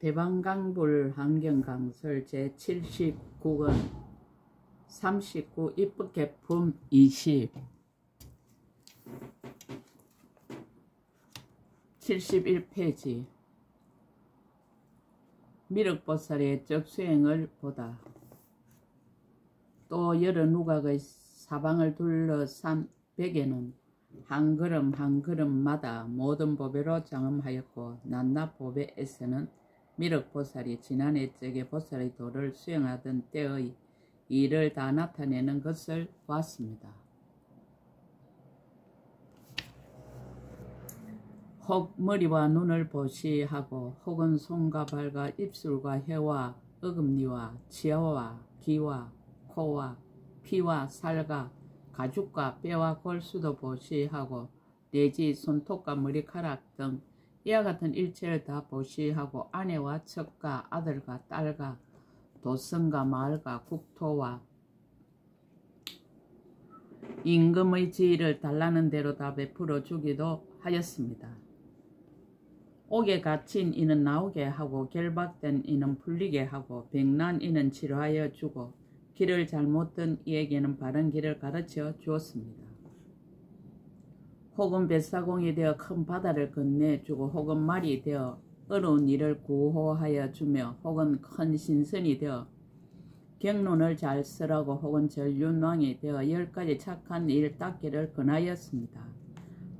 대방강불 환경강설 제79권 39 입법개품 20 71페이지 미륵보살의 적수행을 보다. 또 여러 누각의 사방을 둘러싼 벽에는 한 걸음 한 걸음마다 모든 보배로 장엄하였고 낱낱 보배에서는 미륵보살이 지난해 적의 보살의 도를 수행하던 때의 일을 다 나타내는 것을 보았습니다. 혹 머리와 눈을 보시하고 혹은 손과 발과 입술과 혀와 어금니와 치아와 귀와 코와 피와 살과 가죽과 뼈와 골수도 보시하고 내지 손톱과 머리카락 등 이와 같은 일체를 다 보시하고 아내와 척과 아들과 딸과 도성과 마을과 국토와 임금의 지위를 달라는 대로 다 베풀어 주기도 하였습니다. 옥에 갇힌 이는 나오게 하고 결박된 이는 풀리게 하고 병난 이는 치료하여 주고 길을 잘못 든 이에게는 바른 길을 가르쳐 주었습니다. 혹은 뱃사공이 되어 큰 바다를 건네주고 혹은 말이 되어 어려운 일을 구호하여 주며 혹은 큰 신선이 되어 경론을 잘 쓰라고 혹은 전륜왕이 되어 10가지 착한 일 닦기를 권하였습니다.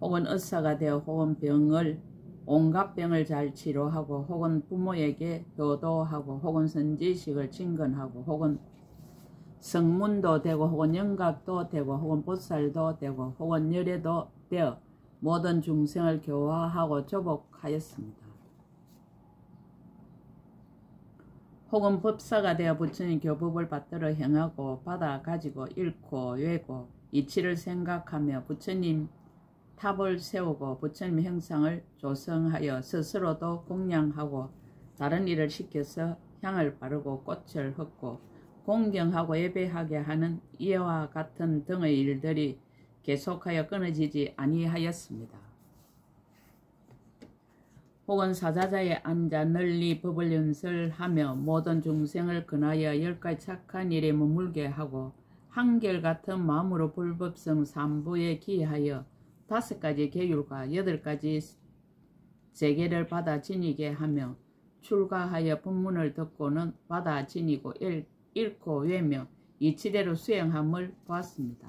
혹은 의사가 되어 혹은 온갖 병을 잘 치료하고 혹은 부모에게 효도하고 혹은 선지식을 진건하고 혹은 성문도 되고 혹은 영각도 되고 혹은 보살도 되고 혹은 열애도 되어 모든 중생을 교화하고 조복하였습니다. 혹은 법사가 되어 부처님 교법을 받들어 행하고 받아 가지고 읽고 외고 이치를 생각하며 부처님 탑을 세우고 부처님 형상을 조성하여 스스로도供養하고 다른 일을 시켜서 향을 바르고 꽃을 흙고 공경하고 예배하게 하는 이와 같은 등의 일들이 계속하여 끊어지지 아니하였습니다. 혹은 사자자에 앉아 널리 법을 연설하며 모든 중생을 근하여 10가지 착한 일에 머물게 하고 한결같은 마음으로 불법성 3부에 기하여 5가지 계율과 8가지 재계를 받아 지니게 하며 출가하여 법문을 듣고는 받아 지니고 읽고 외며 이치대로 수행함을 보았습니다.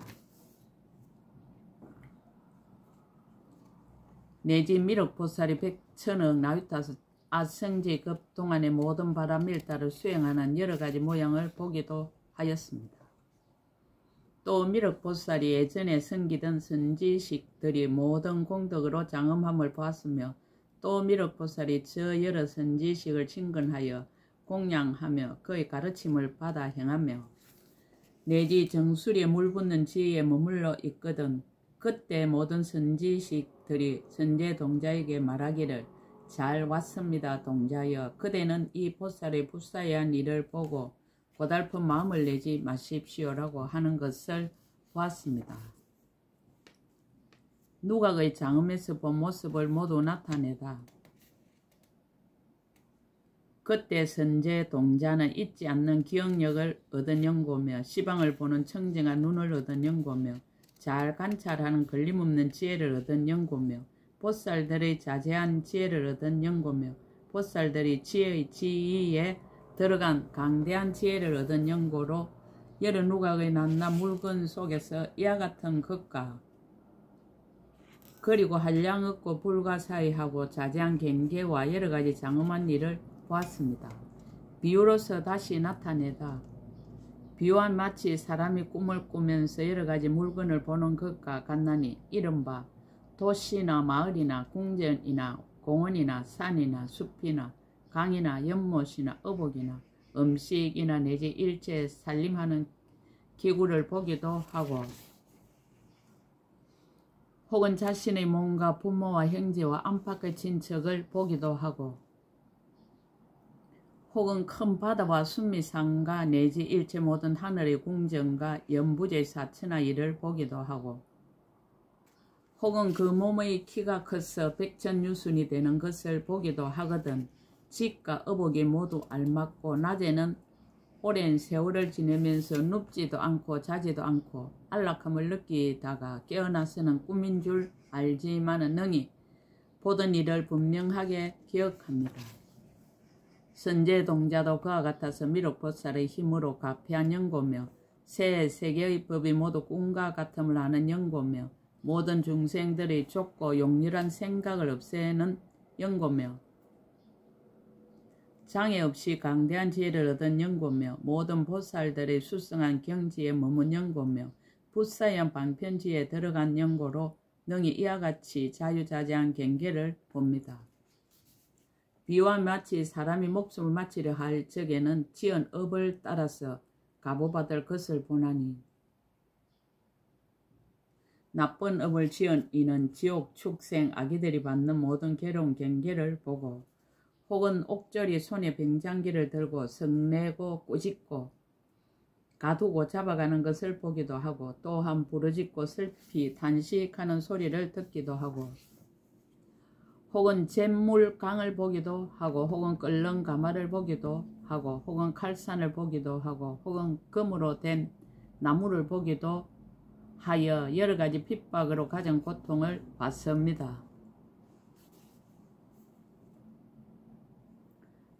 내지 미륵보살이 100,000억 나유타스 아성지급 동안의 모든 바람일다를 수행하는 여러가지 모양을 보기도 하였습니다. 또 미륵보살이 예전에 섬기던 선지식들이 모든 공덕으로 장엄함을 보았으며 또 미륵보살이 저 여러 선지식을 친근하여供養하며 그의 가르침을 받아 행하며 내지 정수리에 물붓는 지혜에 머물러 있거든 그때 모든 선지식들이 선제 동자에게 말하기를 잘 왔습니다 동자여 그대는 이 보살의 불사의한 일을 보고 고달픈 마음을 내지 마십시오라고 하는 것을 보았습니다. 누각의 장엄에서 본 모습을 모두 나타내다. 그때 선제 동자는 잊지 않는 기억력을 얻은 연고며 시방을 보는 청정한 눈을 얻은 연고며 잘 관찰하는 걸림없는 지혜를 얻은 연고며 보살들의 자제한 지혜를 얻은 연고며 보살들이 지혜의 지위에 들어간 강대한 지혜를 얻은 연고로 여러 누각의 낱낱 물건 속에서 이와 같은 것과 그리고 한량 없고 불가사의하고 자제한 경계와 여러가지 장엄한 일을 보았습니다. 비유로서 다시 나타내다. 비유한 마치 사람이 꿈을 꾸면서 여러가지 물건을 보는 것과 같나니 이른바 도시나 마을이나 궁전이나 공원이나 산이나 숲이나 강이나 연못이나 어복이나 음식이나 내지 일체 살림하는 기구를 보기도 하고 혹은 자신의 몸과 부모와 형제와 안팎의 친척을 보기도 하고 혹은 큰 바다와 순미산과 내지 일체 모든 하늘의 궁전과 연부제 사천하 일을 보기도 하고 혹은 그 몸의 키가 커서 백천유순이 되는 것을 보기도 하거든 직과 어복이 모두 알맞고 낮에는 오랜 세월을 지내면서 눕지도 않고 자지도 않고 안락함을 느끼다가 깨어나서는 꿈인 줄 알지만은 능히 보던 일을 분명하게 기억합니다. 선제동자도 그와 같아서 미륵보살의 힘으로 가피한 연고며 새 세계의 법이 모두 꿈과 같음을 아는 연고며 모든 중생들의 좁고 용렬한 생각을 없애는 연고며 장애 없이 강대한 지혜를 얻은 연고며 모든 보살들의 수성한 경지에 머문 연고며 부사연 방편지에 들어간 연고로 능히 이와 같이 자유자재한 경계를 봅니다. 비와 마치 사람이 목숨을 마치려 할 적에는 지은 업을 따라서 가보받을 것을 보나니 나쁜 업을 지은 이는 지옥 축생 아기들이 받는 모든 괴로운 경계를 보고 혹은 옥절이 손에 병장기를 들고 성내고 꾸짖고 가두고 잡아가는 것을 보기도 하고 또한 부르짖고 슬피 탄식하는 소리를 듣기도 하고 혹은 잿물강을 보기도 하고 혹은 끓는 가마를 보기도 하고 혹은 칼산을 보기도 하고 혹은 금으로 된 나무를 보기도 하여 여러가지 핍박으로 가진 고통을 받습니다.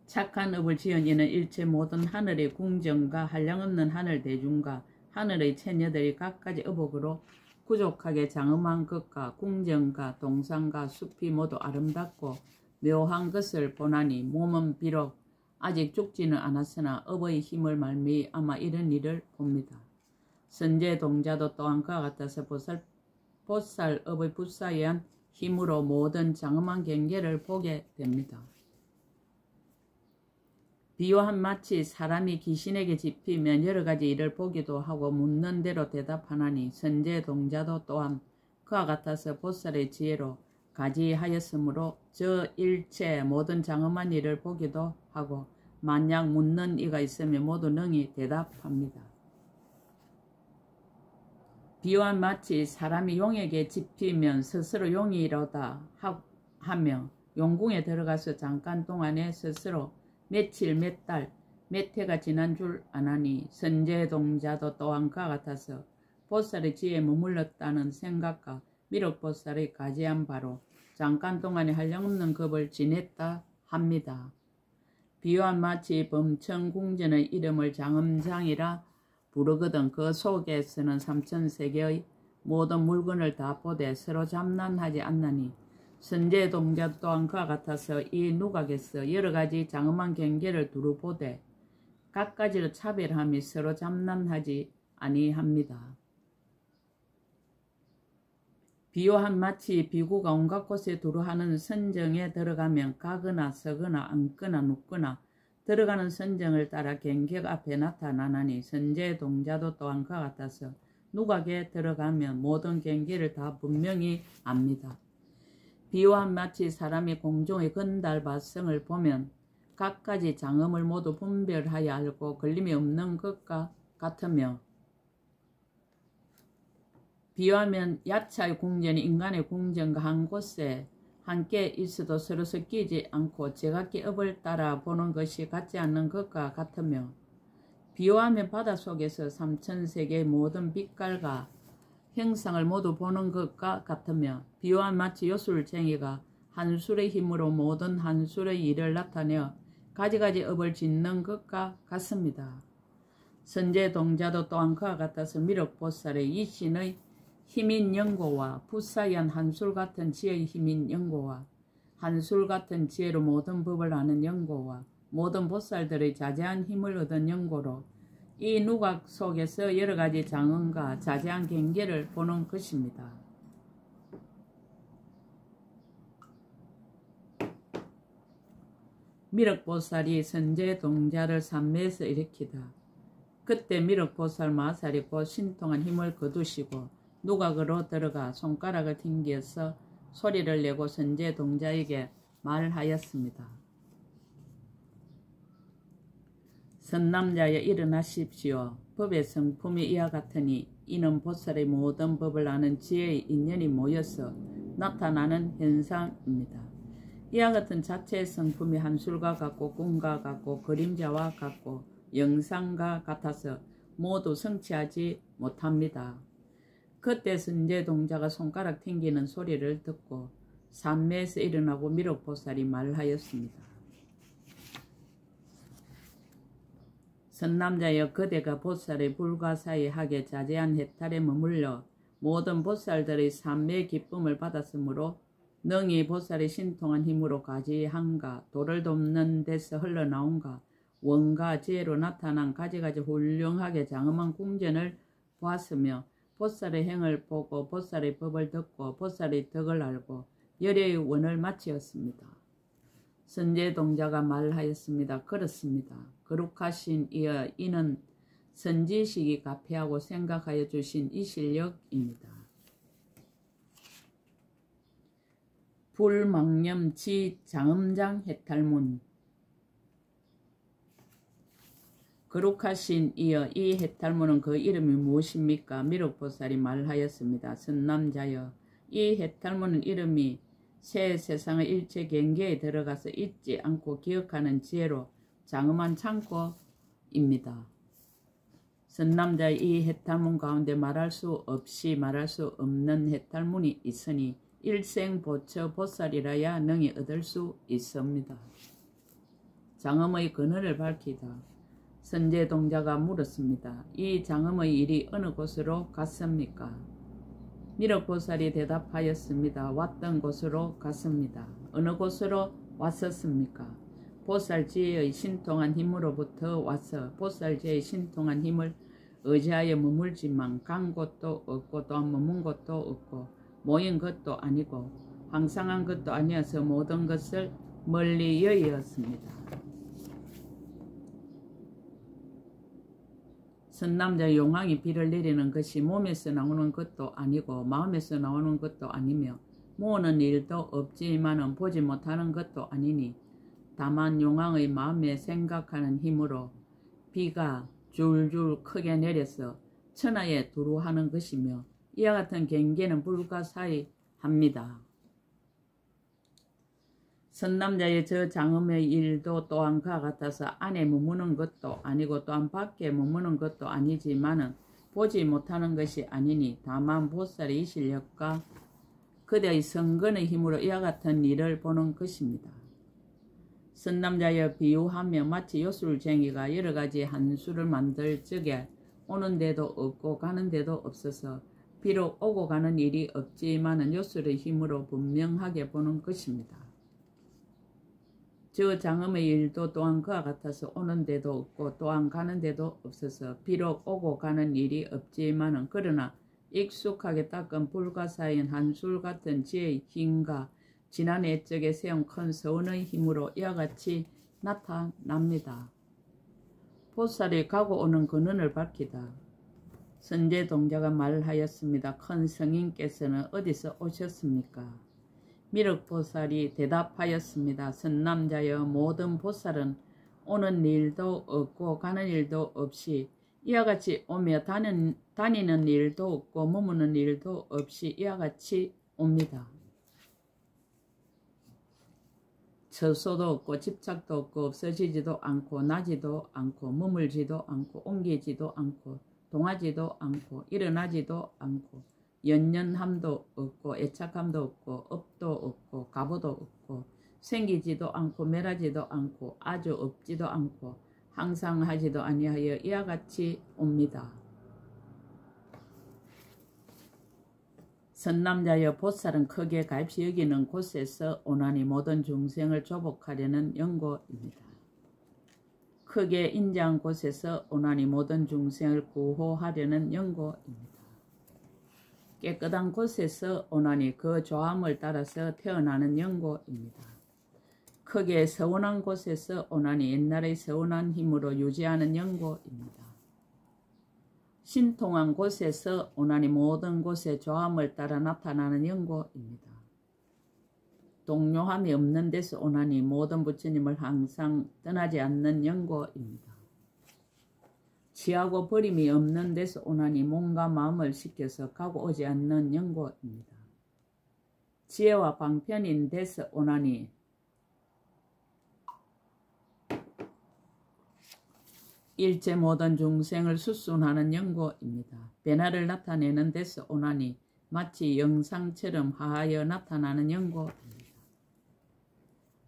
착한 업을 지은 이는 일체 모든 하늘의 궁정과 한량없는 하늘 대중과 하늘의 처녀들이 각가지 업으로 부족하게 장엄한 것과 궁정과 동산과 숲이 모두 아름답고 묘한 것을 보나니 몸은 비록 아직 죽지는 않았으나 업의 힘을 말미암아 이런 일을 봅니다. 선제동자도 또한 그와 같아서 보살 업의 부사에 힘으로 모든 장엄한 경계를 보게 됩니다. 비유한 마치 사람이 귀신에게 집히면 여러가지 일을 보기도 하고 묻는 대로 대답하나니 선제동자도 또한 그와 같아서 보살의 지혜로 가지하였으므로 저 일체 모든 장엄한 일을 보기도 하고 만약 묻는 이가 있으면 모두 능히 대답합니다. 비유한 마치 사람이 용에게 집히면 스스로 용이로다 하며 용궁에 들어가서 잠깐 동안에 스스로 며칠 몇 달 몇 해가 지난 줄 아나니 선제동자도 또한 그와 같아서 보살의 지혜에 머물렀다는 생각과 미륵보살의 가지한 바로 잠깐 동안에 한량없는 겁을 지냈다 합니다. 비유한 마치 범천궁전의 이름을 장엄장이라 부르거든 그 속에서는 삼천세계의 모든 물건을 다 보되 서로 잠난하지 않나니 선제동자 또한 그와 같아서 이 누각에서 여러가지 장엄한 경계를 두루 보되 각가지로 차별함이 서로 잠난하지 아니합니다. 비유한 마치 비구가 온갖 곳에 두루 하는 선정에 들어가면 가거나 서거나 앉거나 눕거나 들어가는 선정을 따라 경계 앞에 나타나나니 선제동자도 또한 그와 같아서 누각에 들어가면 모든 경계를 다 분명히 압니다. 비유한 마치 사람이 공중의 건달밭성을 보면 각가지 장엄을 모두 분별하여 알고 걸림이 없는 것과 같으며 비유하면 야차의 궁전이 인간의 궁전과 한 곳에 함께 있어도 서로 섞이지 않고 제각기 업을 따라 보는 것이 같지 않는 것과 같으며 비유하면 바닷속에서 삼천세계의 모든 빛깔과 형상을 모두 보는 것과 같으며 비유한 마치 요술쟁이가 한술의 힘으로 모든 한술의 일을 나타내어 가지가지 업을 짓는 것과 같습니다. 선제동자도 또한 그와 같아서 미륵보살의 이신의 힘인 연고와 부사연 한술 같은 지혜의 힘인 연고와 한술 같은 지혜로 모든 법을 아는 연고와 모든 보살들의 자제한 힘을 얻은 연고로 이 누각 속에서 여러가지 장엄과 자제한 경계를 보는 것입니다. 미륵보살이 선제동자를 삼매에서 일으키다. 그때 미륵보살 마살이 곧 신통한 힘을 거두시고 누각으로 들어가 손가락을 튕겨서 소리를 내고 선제동자에게 말하였습니다. 선남자여 일어나십시오. 법의 성품이 이와 같으니 이는 보살의 모든 법을 아는 지혜의 인연이 모여서 나타나는 현상입니다. 이와 같은 자체의 성품이 한술과 같고 꿈과 같고 그림자와 같고 영상과 같아서 모두 성취하지 못합니다. 그때 선제동자가 손가락 튕기는 소리를 듣고 산매에서 일어나고 미륵보살이 말하였습니다. 선남자여, 그대가 보살의 불가사의하게 자제한 해탈에 머물러 모든 보살들의 산매의 기쁨을 받았으므로 능히 보살의 신통한 힘으로 가지한가 도를 돕는 데서 흘러나온가 원과 지혜로 나타난 가지가지 훌륭하게 장엄한 궁전을 보았으며 보살의 행을 보고 보살의 법을 듣고 보살의 덕을 알고 열의 원을 마치었습니다. 선제동자가 말하였습니다. 그렇습니다. 거룩하신 이여, 이는 선지식이 가폐하고 생각하여 주신 이 실력입니다. 불망념지 장엄장 해탈문. 거룩하신 이여, 이 해탈문은 그 이름이 무엇입니까? 미륵보살이 말하였습니다. 선남자여, 이 해탈문은 이름이 새 세상의 일체 경계에 들어가서 잊지 않고 기억하는 지혜로 장엄한 창고입니다. 선남자의 이 해탈문 가운데 말할 수 없이 말할 수 없는 해탈문이 있으니 일생보처 보살이라야 능히 얻을 수 있습니다. 장엄의 근원을 밝히다. 선제동자가 물었습니다. 이 장엄의 일이 어느 곳으로 갔습니까? 미륵보살이 대답하였습니다. 왔던 곳으로 갔습니다. 어느 곳으로 왔었습니까? 보살지혜의 신통한 힘으로부터 와서 보살지혜의 신통한 힘을 의지하여 머물지만 간 곳도 없고 또한 머문 곳도 없고 모인 것도 아니고 항상한 것도 아니어서 모든 것을 멀리 여의었습니다. 선남자 용왕이 비를 내리는 것이 몸에서 나오는 것도 아니고 마음에서 나오는 것도 아니며 모으는 일도 없지만은 보지 못하는 것도 아니니 다만 용왕의 마음에 생각하는 힘으로 비가 줄줄 크게 내려서 천하에 두루하는 것이며 이와 같은 경계는 불가사의합니다. 선남자의 저 장엄의 일도 또한 그와 같아서 안에 머무는 것도 아니고 또한 밖에 머무는 것도 아니지만은 보지 못하는 것이 아니니 다만 보살의 실력과 그대의 성근의 힘으로 이와 같은 일을 보는 것입니다. 선남자여, 비유하며 마치 요술쟁이가 여러가지 한수를 만들 적에 오는 데도 없고 가는 데도 없어서 비록 오고 가는 일이 없지만은 요술의 힘으로 분명하게 보는 것입니다. 저 장엄의 일도 또한 그와 같아서 오는 데도 없고 또한 가는 데도 없어서 비록 오고 가는 일이 없지만은 그러나 익숙하게 닦은 불가사인 한술 같은 지혜의 힘과 지난 옛적에 세운 큰 서원의 힘으로 이와 같이 나타납니다. 보살이 가고 오는 근원을 밝히다. 선제동자가 말하였습니다. 큰 성인께서는 어디서 오셨습니까? 미륵보살이 대답하였습니다. 선남자여, 모든 보살은 오는 일도 없고 가는 일도 없이 이와 같이 오며 다니는 일도 없고 머무는 일도 없이 이와 같이 옵니다. 처소도 없고 집착도 없고 없어지지도 않고 나지도 않고 머물지도 않고 옮기지도 않고 동하지도 않고 일어나지도 않고 연연함도 없고 애착함도 없고 업도 없고 가보도 없고 생기지도 않고 멸하지도 않고 아주 없지도 않고 항상 하지도 아니하여 이와 같이 옵니다. 선남자여, 보살은 크게 갈피 여기는 곳에서 오나니 모든 중생을 조복하려는 연고입니다. 크게 인자한 곳에서 오나니 모든 중생을 구호하려는 연고입니다. 깨끗한 곳에서 오나니 그 조함을 따라서 태어나는 연고입니다. 크게 서운한 곳에서 오나니 옛날의 서운한 힘으로 유지하는 연고입니다. 신통한 곳에서 오나니 모든 곳에 조함을 따라 나타나는 연고입니다. 동요함이 없는 데서 오나니 모든 부처님을 항상 떠나지 않는 연고입니다. 취하고 버림이 없는 데서 오나니 몸과 마음을 시켜서 가고 오지 않는 연고입니다. 지혜와 방편인 데서 오나니 일체 모든 중생을 수순하는 연고입니다. 변화를 나타내는 데서 오나니 마치 영상처럼 하하여 나타나는 연고입니다.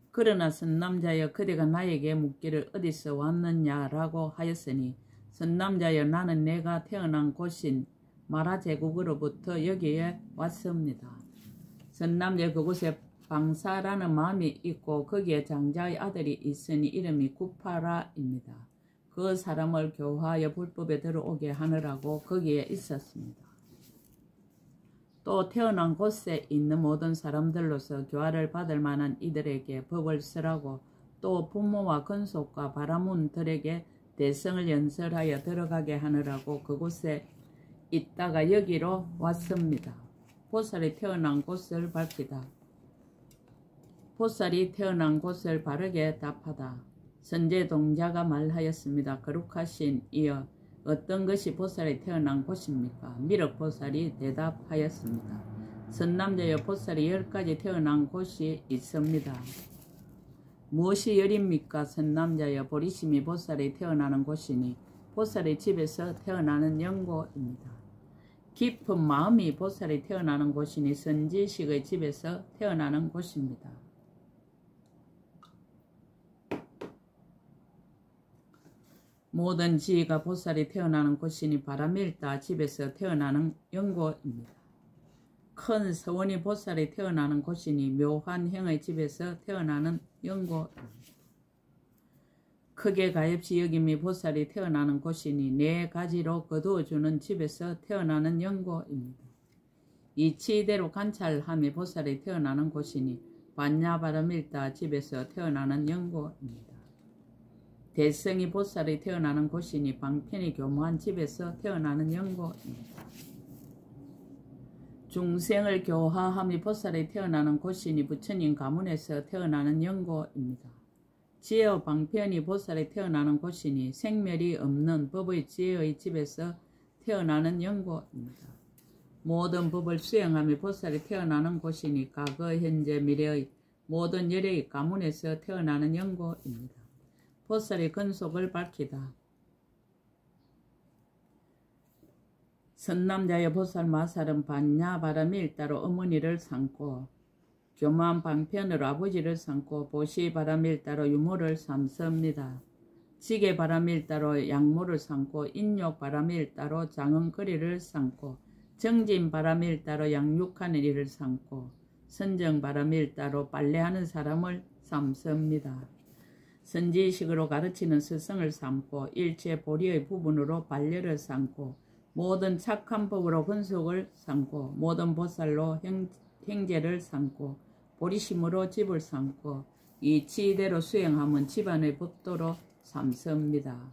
그러나 선남자여 그대가 나에게 묻기를 어디서 왔느냐라고 하였으니 선남자여 나는 내가 태어난 곳인 마라 제국으로부터 여기에 왔습니다. 선남자 그곳에 방사라는 마음이 있고 거기에 장자의 아들이 있으니 이름이 구파라입니다. 그 사람을 교화하여 불법에 들어오게 하느라고 거기에 있었습니다. 또 태어난 곳에 있는 모든 사람들로서 교화를 받을 만한 이들에게 법을 쓰라고 또 부모와 근속과 바라문들에게 대성을 연설하여 들어가게 하느라고 그곳에 있다가 여기로 왔습니다. 보살이 태어난 곳을 밝히다. 보살이 태어난 곳을 바르게 답하다. 선제동자가 말하였습니다. 거룩하신 이여 어떤 것이 보살이 태어난 곳입니까? 미륵보살이 대답하였습니다. 선남자여 보살이 10가지 태어난 곳이 있습니다. 무엇이 열입니까? 선남자여 보리심이 보살이 태어나는 곳이니 보살의 집에서 태어나는 연고입니다. 깊은 마음이 보살이 태어나는 곳이니 선지식의 집에서 태어나는 곳입니다. 모든 지위가 보살이 태어나는 곳이니 바람일다 집에서 태어나는 연고입니다. 큰 서원이 보살이 태어나는 곳이니 묘한 행의 집에서 태어나는 연고입니다. 크게 가엾이 여김이 보살이 태어나는 곳이니 네 가지로 거두어주는 집에서 태어나는 연고입니다. 이치대로 관찰함이 보살이 태어나는 곳이니 반야바람일다 집에서 태어나는 연고입니다. 대성이 보살이 태어나는 곳이니 방편이 교모한 집에서 태어나는 연고입니다. 중생을 교화함이 보살이 태어나는 곳이니 부처님 가문에서 태어나는 연고입니다. 지혜와 방편이 보살이 태어나는 곳이니 생멸이 없는 법의 지혜의 집에서 태어나는 연고입니다. 모든 법을 수행함이 보살이 태어나는 곳이니 과거, 현재, 미래의 모든 열의 가문에서 태어나는 연고입니다. 보살의 근속을 밝히다. 선남자여 보살 마살은 반야바람일다로 어머니를 삼고 교만 방편으로 아버지를 삼고 보시바람일다로 유모를 삼습니다. 지게바람일다로 양모를 삼고 인욕바람일다로 장언거리를 삼고 정진바람일다로 양육하는 일을 삼고 선정바람일다로 빨래하는 사람을 삼습니다. 선지식으로 가르치는 스승을 삼고 일체 보리의 부분으로 반려를 삼고 모든 착한 법으로 근속을 삼고 모든 보살로 행제를 삼고 보리심으로 집을 삼고 이치대로 수행함은 집안의 법도로 삼습니다.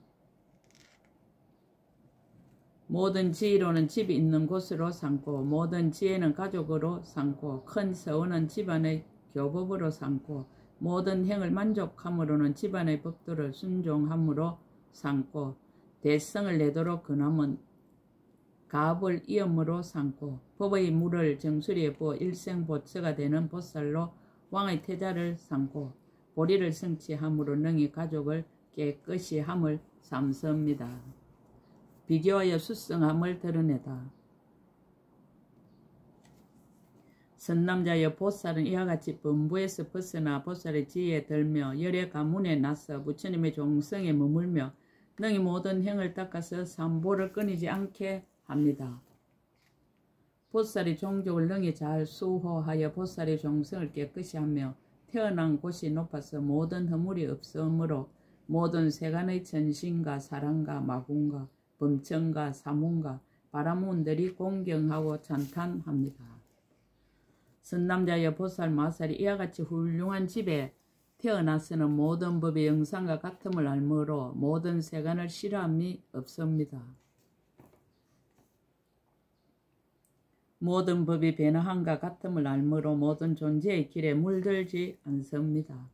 모든 지위로는 집이 있는 곳으로 삼고 모든 지혜는 가족으로 삼고 큰 서원은 집안의 교법으로 삼고 모든 행을 만족함으로는 집안의 법도를 순종함으로 삼고 대성을 내도록 근함은 가업을 이음으로 삼고 법의 물을 정수리에 부어 일생보처가 되는 보살로 왕의 태자를 삼고 보리를 성취함으로 능히 가족을 깨끗이 함을 삼습니다. 비교하여 수성함을 드러내다. 선남자여 보살은 이와 같이 범부에서 벗어나 보살의 지혜에 들며 열의 가문에 나서 부처님의 종성에 머물며 능히 모든 행을 닦아서 삼보를 끊이지 않게 합니다. 보살이 종족을 능히 잘 수호하여 보살의 종성을 깨끗이 하며 태어난 곳이 높아서 모든 허물이 없으므로 모든 세간의 천신과 사람과 마군과 범천과 사문과 바라문들이 공경하고 찬탄합니다. 선남자여 보살 마살이 이와 같이 훌륭한 집에 태어나서는 모든 법의 영상과 같음을 알므로 모든 세간을 싫어함이 없습니다. 모든 법이 변화함과 같음을 알므로 모든 존재의 길에 물들지 않습니다.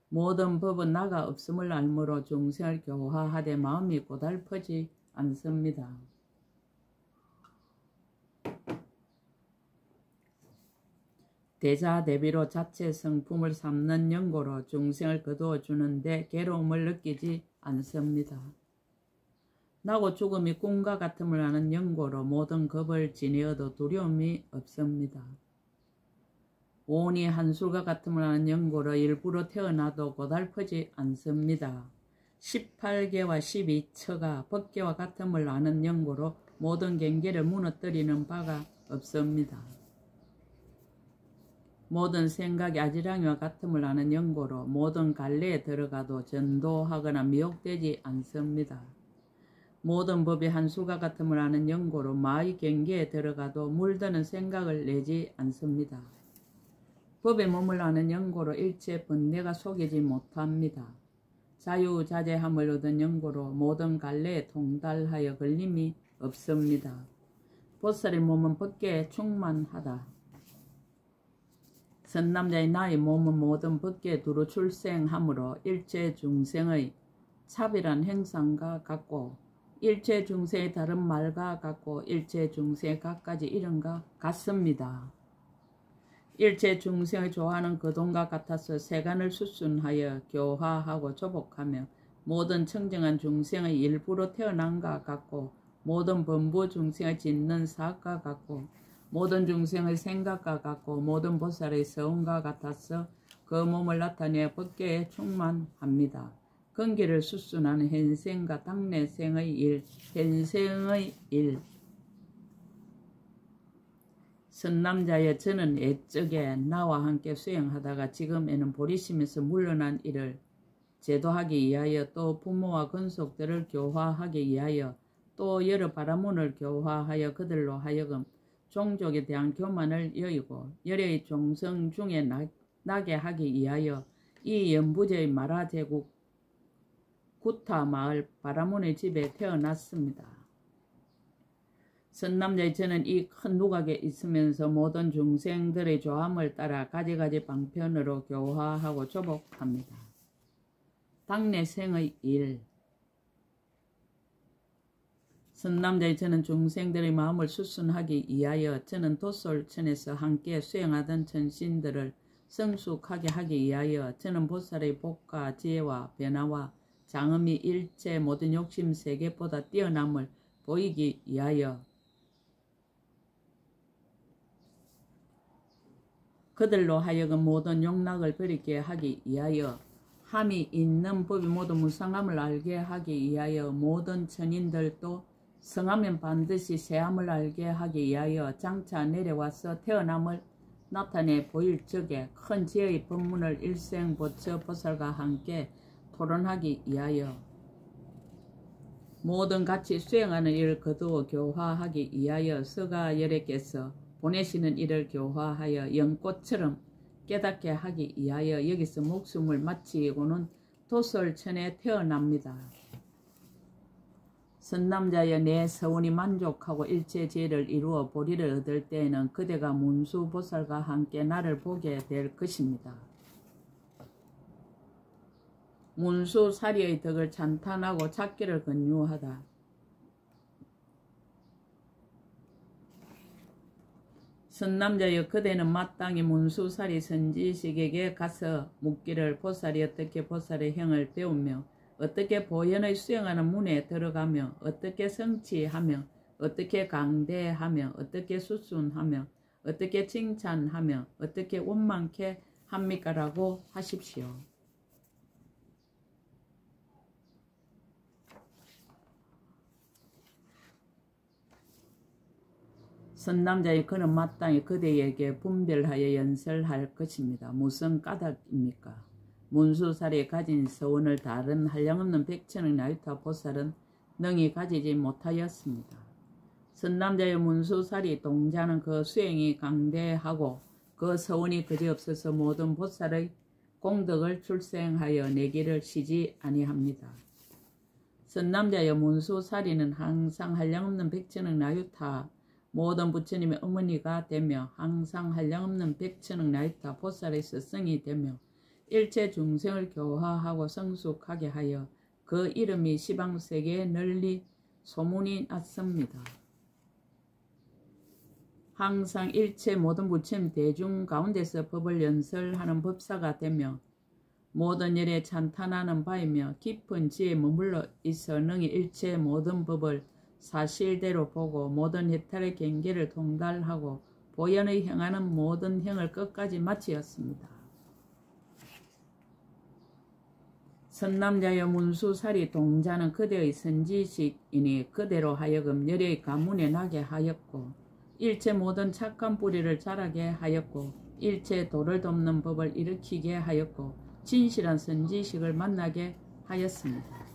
모든 법은 나가 없음을 알므로 중생을 교화하되 마음이 고달프지 않습니다. 대자 대비로 자체 성품을 삼는 연고로 중생을 거두어 주는데 괴로움을 느끼지 않습니다. 나고 죽음이 꿈과 같음을 아는 영고로 모든 겁을 지내어도 두려움이 없습니다. 오온이 한술과 같음을 아는 영고로 일부러 태어나도 고달프지 않습니다. 18개와 12처가 법계와 같음을 아는 영고로 모든 경계를 무너뜨리는 바가 없습니다. 모든 생각이 아지랑이와 같음을 아는 영고로 모든 갈래에 들어가도 전도하거나 미혹되지 않습니다. 모든 법이 한술과 같음을 아는 영고로 마의 경계에 들어가도 물드는 생각을 내지 않습니다. 법의 몸을 아는 영고로 일체 번뇌가 속이지 못합니다. 자유자재함을 얻은 영고로 모든 갈래에 통달하여 걸림이 없습니다. 보살의 몸은 법계에 충만하다. 선남자의 나의 몸은 모든 법계에 두루 출생하므로 일체 중생의 차별한 행상과 같고 일체 중생의 다른 말과 같고 일체 중생의 갖가지 이름과 같습니다. 일체 중생의 좋아하는 거동과 같아서 세간을 수순하여 교화하고 조복하며 모든 청정한 중생의 일부로 태어난과 같고 모든 범부 중생의 짓는 사악과 같고 모든 중생의 생각과 같고 모든 보살의 서운과 같아서 그 몸을 나타내 법계에 충만합니다. 근기를 수순하는 현생과 당내생의 일, 현생의 일. 선남자여 저는 옛적에 나와 함께 수행하다가 지금에는 보리심에서 물러난 이를 제도하기 위하여 또 부모와 근속들을 교화하기 위하여 또 여러 바라문을 교화하여 그들로 하여금 종족에 대한 교만을 여의고 열의 종성 중에 나게 하기 위하여 이 연부제의 마라제국 구타 마을 바라문의 집에 태어났습니다. 선남자의 저는 이 큰 누각에 있으면서 모든 중생들의 조함을 따라 가지가지 방편으로 교화하고 조복합니다. 당내생의 일. 선남자의 저는 중생들의 마음을 수순하기 위하여 저는 도솔천에서 함께 수행하던 천신들을 성숙하게 하기 위하여 저는 보살의 복과 지혜와 변화와 장엄이 일체 모든 욕심 세계보다 뛰어남을 보이기 위하여 그들로 하여금 모든 욕락을 버리게 하기 위하여 함이 있는 법이 모두 무상함을 알게 하기 위하여 모든 천인들도 성하면 반드시 세함을 알게 하기 위하여 장차 내려와서 태어남을 나타내 보일 적에 큰 지혜의 법문을 일생보처 보살과 함께 토론하기 위하여 모든 같이 수행하는 일을 거두어 교화하기 위하여 서가 열애께서 보내시는 일을 교화하여 연꽃처럼 깨닫게 하기 위하여 여기서 목숨을 마치고는 도솔천에 태어납니다. 선남자여 내 서운이 만족하고 일체 죄를 이루어 보리를 얻을 때에는 그대가 문수보살과 함께 나를 보게 될 것입니다. 문수사리의 덕을 찬탄하고 찾기를 권유하다. 선남자여 그대는 마땅히 문수사리 선지식에게 가서 묻기를 보살이 어떻게 보살의 행을 배우며 어떻게 보현의 수행하는 문에 들어가며 어떻게 성취하며 어떻게 강대하며 어떻게 수순하며 어떻게 칭찬하며 어떻게 원만케 합니까? 라고 하십시오. 선남자의 그는 마땅히 그대에게 분별하여 연설할 것입니다. 무슨 까닭입니까? 문수살이 가진 서원을 다른 한량없는 백천의 나유타 보살은 능히 가지지 못하였습니다. 선남자의 문수살이 동자는 그 수행이 강대하고 그 서원이 그지없어서 모든 보살의 공덕을 출생하여 내기를 쉬지 아니합니다. 선남자의 문수살이는 항상 한량없는 백천의 나유타 모든 부처님의 어머니가 되며 항상 한량없는 백천억 나이타 보살의 스승이 되며 일체 중생을 교화하고 성숙하게 하여 그 이름이 시방세계에 널리 소문이 났습니다. 항상 일체 모든 부처님 대중 가운데서 법을 연설하는 법사가 되며 모든 일에 찬탄하는 바이며 깊은 지에 머물러 있어 능히 일체의 모든 법을 사실대로 보고 모든 해탈의 경계를 통달하고 보현의 행하는 모든 행을 끝까지 마치었습니다. 선남자여 문수살이 동자는 그대의 선지식이니 그대로 하여금 열의 가문에 나게 하였고 일체 모든 착한 뿌리를 자라게 하였고 일체 도를 돕는 법을 일으키게 하였고 진실한 선지식을 만나게 하였습니다.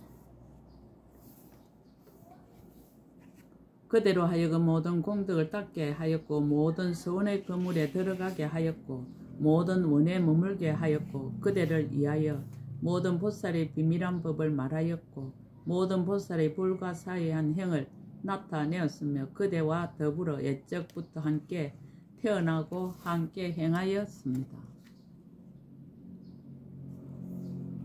그대로 하여금 모든 공덕을 닦게 하였고 모든 서원의 그물에 들어가게 하였고 모든 원에 머물게 하였고 그대를 위하여 모든 보살의 비밀한 법을 말하였고 모든 보살의 불가사의한 행을 나타내었으며 그대와 더불어 옛적부터 함께 태어나고 함께 행하였습니다.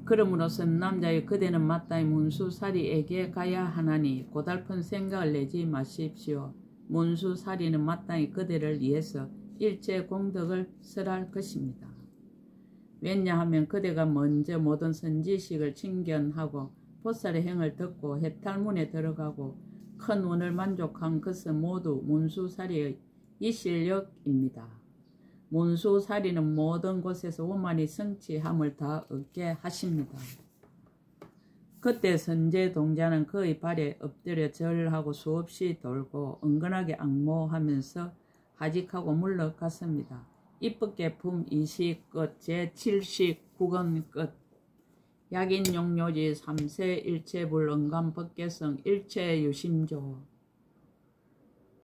그러므로 선남자여 그대는 마땅히 문수사리에게 가야 하나니 고달픈 생각을 내지 마십시오. 문수사리는 마땅히 그대를 위해서 일체 공덕을 설할 것입니다. 왜냐하면 그대가 먼저 모든 선지식을 친견하고 보살의 행을 듣고 해탈문에 들어가고 큰 원을 만족한 것은 모두 문수사리의 이 실력입니다. 문수사리는 모든 곳에서 원만히 성취함을 다 얻게 하십니다. 그때 선제동자는 그의 발에 엎드려 절하고 수없이 돌고 은근하게 악모하면서 하직하고 물러갔습니다. 입법계품 20 끝 제79권 끝 약인용료지 3세 일체불 은감법계성 일체유심조